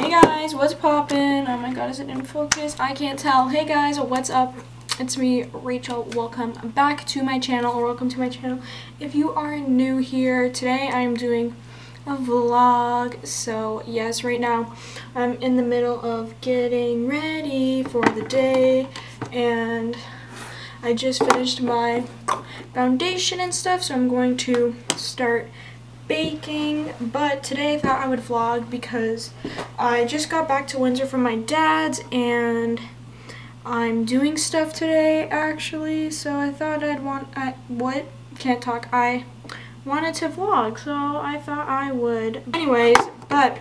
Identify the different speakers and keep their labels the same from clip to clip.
Speaker 1: Hey guys, what's poppin'? Oh my god, is it in focus? I can't tell. Hey guys, what's up? It's me, Rachel. Welcome back to my channel, or welcome to my channel. If you are new here, today I am doing a vlog. So yes, right now I'm in the middle of getting ready for the day, and I just finished my foundation and stuff, so I'm going to start baking. But today I thought I would vlog because I just got back to Windsor from my dad's and I'm doing stuff today actually, so I thought I wanted to vlog, so I thought I would. Anyways, but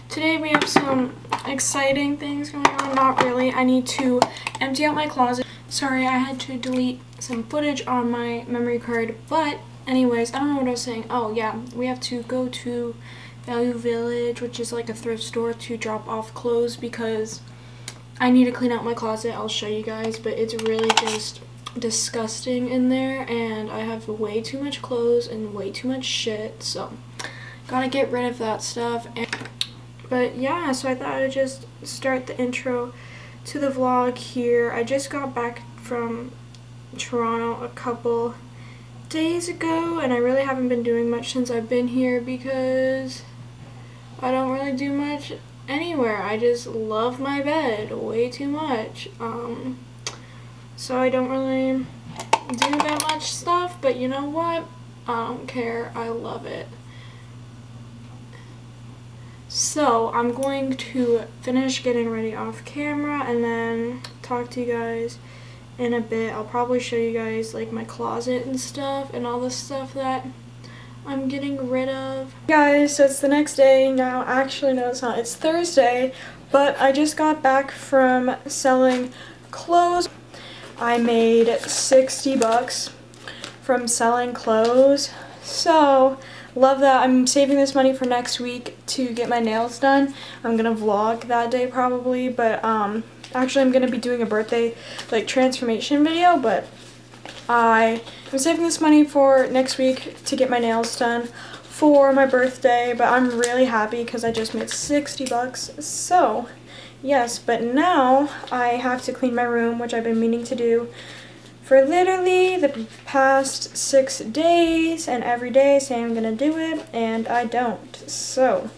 Speaker 1: today we have some exciting things going on. Not really. I need to empty out my closet. Sorry, I had to delete some footage on my memory card, but anyways, I don't know what I was saying. Oh yeah, we have to go to Value Village, which is like a thrift store, to drop off clothes because I need to clean out my closet. I'll show you guys, but it's really just disgusting in there and I have way too much clothes and way too much shit, so gotta get rid of that stuff. But yeah, so I thought I'd just start the intro to the vlog here. I just got back from Toronto a couple days ago and I really haven't been doing much since I've been here because I don't really do much anywhere. I just love my bed way too much. So I don't really do that much stuff, but you know what? I don't care. I love it. So I'm going to finish getting ready off camera and then talk to you guys in a bit. I'll probably show you guys like my closet and stuff and all the stuff that I'm getting rid of. Guys, so it's the next day now. Actually, no, it's not. It's Thursday, but I just got back from selling clothes. I made 60 bucks from selling clothes, so love that. I'm saving this money for next week to get my nails done. I'm gonna vlog that day probably, but actually I'm gonna be doing a birthday like transformation video, but I'm saving this money for next week to get my nails done for my birthday. But I'm really happy because I just made 60 bucks. So yes, but now I have to clean my room, which I've been meaning to do for literally the past 6 days, and every day saying I'm gonna do it and I don't. So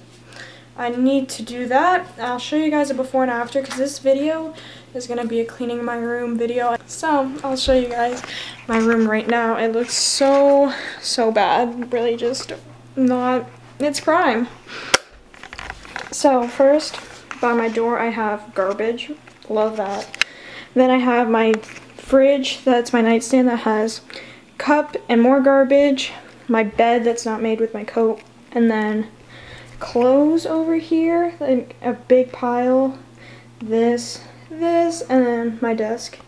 Speaker 1: I need to do that. I'll show you guys a before and after because this video is gonna be a cleaning my room video. So I'll show you guys my room right now. It looks so bad, really just not its prime. So first, by my door I have garbage, love that. Then I have my fridge, that's my nightstand, that has cup and more garbage, my bed that's not made with my coat, and then clothes over here, like a big pile, this, and then my desk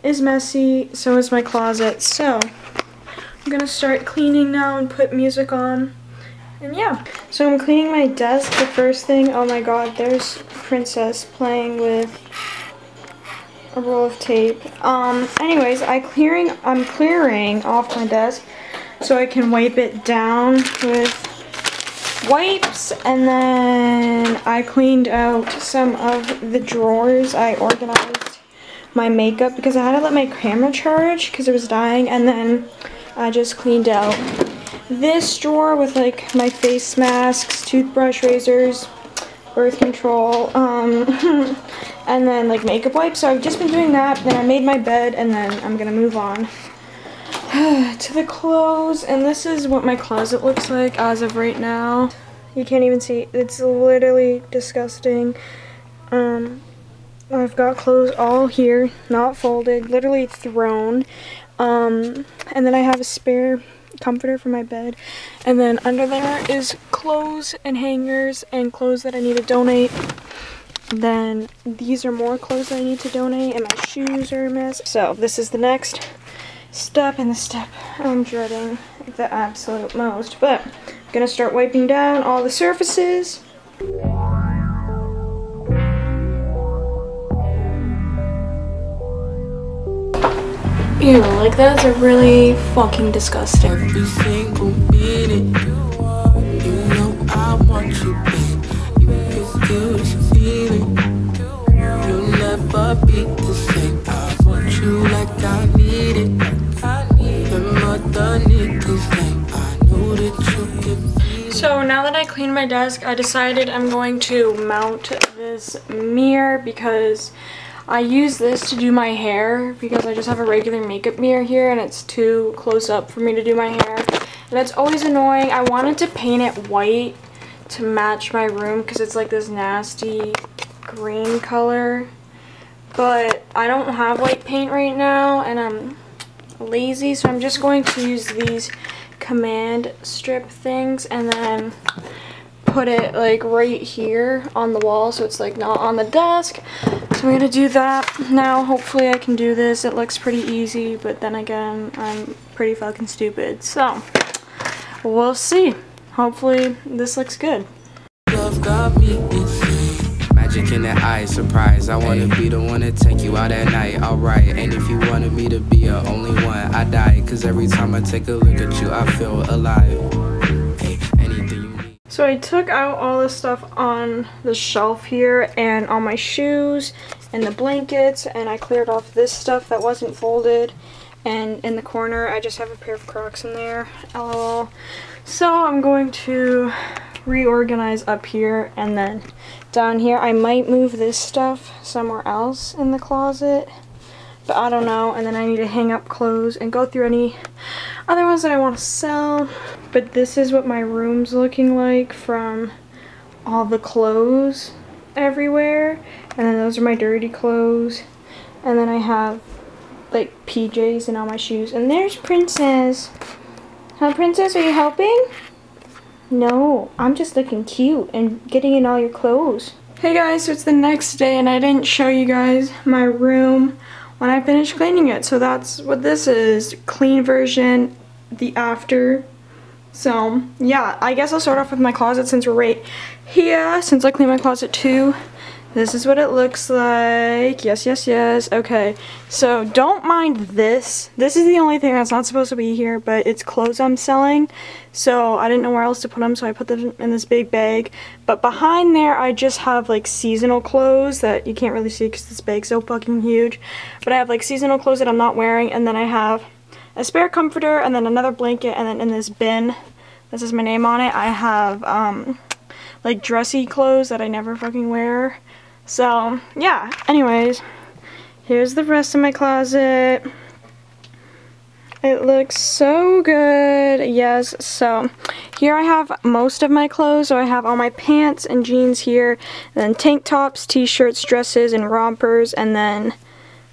Speaker 1: is messy, so is my closet. So I'm gonna start cleaning now and put music on. And yeah, so I'm cleaning my desk. The first thing, oh my god, there's Princess playing with a roll of tape. Anyways, I'm clearing off my desk so I can wipe it down with wipes, and then I cleaned out some of the drawers. I organized my makeup because I had to let my camera charge because it was dying, and then I just cleaned out this drawer with like my face masks, toothbrush, razors, birth control, and then like makeup wipes. So I've just been doing that. Then I made my bed, and then I'm gonna move on to the clothes. And this is what my closet looks like as of right now. You can't even see. It's literally disgusting. I've got clothes all here, not folded, literally thrown. And then I have a spare comforter for my bed, and then under there is clothes and hangers and clothes that I need to donate. Then these are more clothes that I need to donate, and my shoes are a mess. So this is the next step, and the step I'm dreading the absolute most, but I'm gonna start wiping down all the surfaces. Ew, like that's a really fucking disgusting. Every single minute, you know I want you, babe. You can still cleaned my desk, I decided I'm going to mount this mirror because I use this to do my hair because I just have a regular makeup mirror here and it's too close up for me to do my hair. And it's always annoying. I wanted to paint it white to match my room because it's like this nasty green color. But I don't have white paint right now and I'm lazy, so I'm just going to use these command strip things and then put it like right here on the wall so it's like not on the desk. So I'm gonna do that now. Hopefully I can do this. It looks pretty easy, but then again I'm pretty fucking stupid, so we'll see. Hopefully this looks good.
Speaker 2: Love got me insane. Magic in the eye, surprise. I wanna be the one to take you out at night. Alright, and if you wanted me to be your only one, I die. Cause every time I take a look at you, I feel alive. Hey, anything you need.
Speaker 1: So I took out all the stuff on the shelf here and on my shoes and the blankets, and I cleared off this stuff that wasn't folded. And in the corner, I just have a pair of Crocs in there. LOL. So I'm going to reorganize up here, and then down here I might move this stuff somewhere else in the closet, but I don't know. And then I need to hang up clothes and go through any other ones that I want to sell. But this is what my room's looking like from all the clothes everywhere, and then those are my dirty clothes, and then I have like PJs and all my shoes. And there's Princess. Huh, Princess, are you helping? No, I'm just looking cute and getting in all your clothes. Hey guys, so it's the next day and I didn't show you guys my room when I finished cleaning it. So that's what this is, clean version, the after. So yeah, I guess I'll start off with my closet since we're right here, since I cleaned my closet too. This is what it looks like. Yes, yes, yes. Okay, so don't mind this. This is the only thing that's not supposed to be here, but it's clothes I'm selling. So I didn't know where else to put them, so I put them in this big bag. But behind there, I just have like seasonal clothes that you can't really see because this bag's so fucking huge. But I have like seasonal clothes that I'm not wearing, and then I have a spare comforter, and then another blanket, and then in this bin, this is my name on it, I have like dressy clothes that I never fucking wear. So yeah, anyways, here's the rest of my closet. It looks so good. Yes, so here I have most of my clothes. So I have all my pants and jeans here, and then tank tops, t-shirts, dresses, and rompers, and then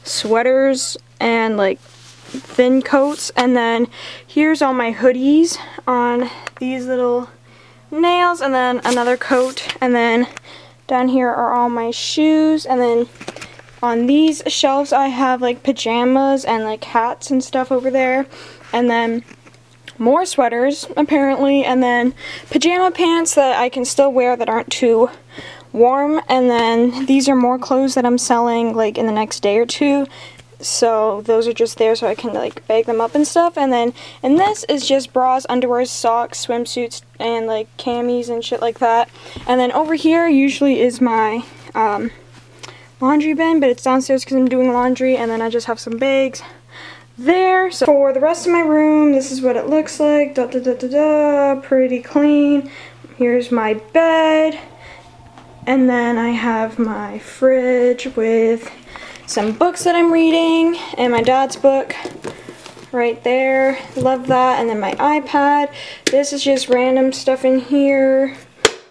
Speaker 1: sweaters and like thin coats. And then here's all my hoodies on these little nails, and then another coat, and then down here are all my shoes, and then on these shelves I have like pajamas and like hats and stuff over there, and then more sweaters apparently, and then pajama pants that I can still wear that aren't too warm, and then these are more clothes that I'm selling like in the next day or two. So those are just there so I can like bag them up and stuff. And then, and this is just bras, underwear, socks, swimsuits, and like camis and shit like that. And then over here usually is my laundry bin, but it's downstairs because I'm doing laundry. And then I just have some bags there. So for the rest of my room, this is what it looks like. Da, da, da, da, da. Pretty clean. Here's my bed. And then I have my fridge with some books that I'm reading, and my dad's book right there. Love that. And then my iPad. This is just random stuff in here.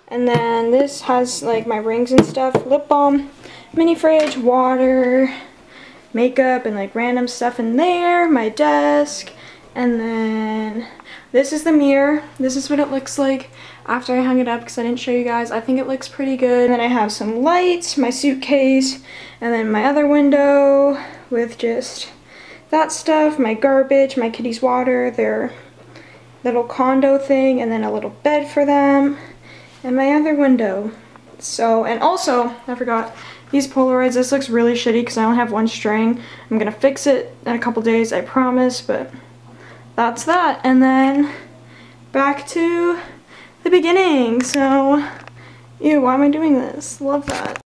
Speaker 1: And then this has like my rings and stuff, lip balm, mini fridge, water, makeup, and like random stuff in there. My desk. And then this is the mirror. This is what it looks like after I hung it up because I didn't show you guys. I think it looks pretty good. And then I have some lights, my suitcase, and then my other window with just that stuff, my garbage, my kitty's water, their little condo thing, and then a little bed for them, and my other window. So, and also, I forgot, these Polaroids. This looks really shitty because I only have one string. I'm gonna fix it in a couple days, I promise, but that's that. And then back to the beginning. So, ew, why am I doing this? Love that.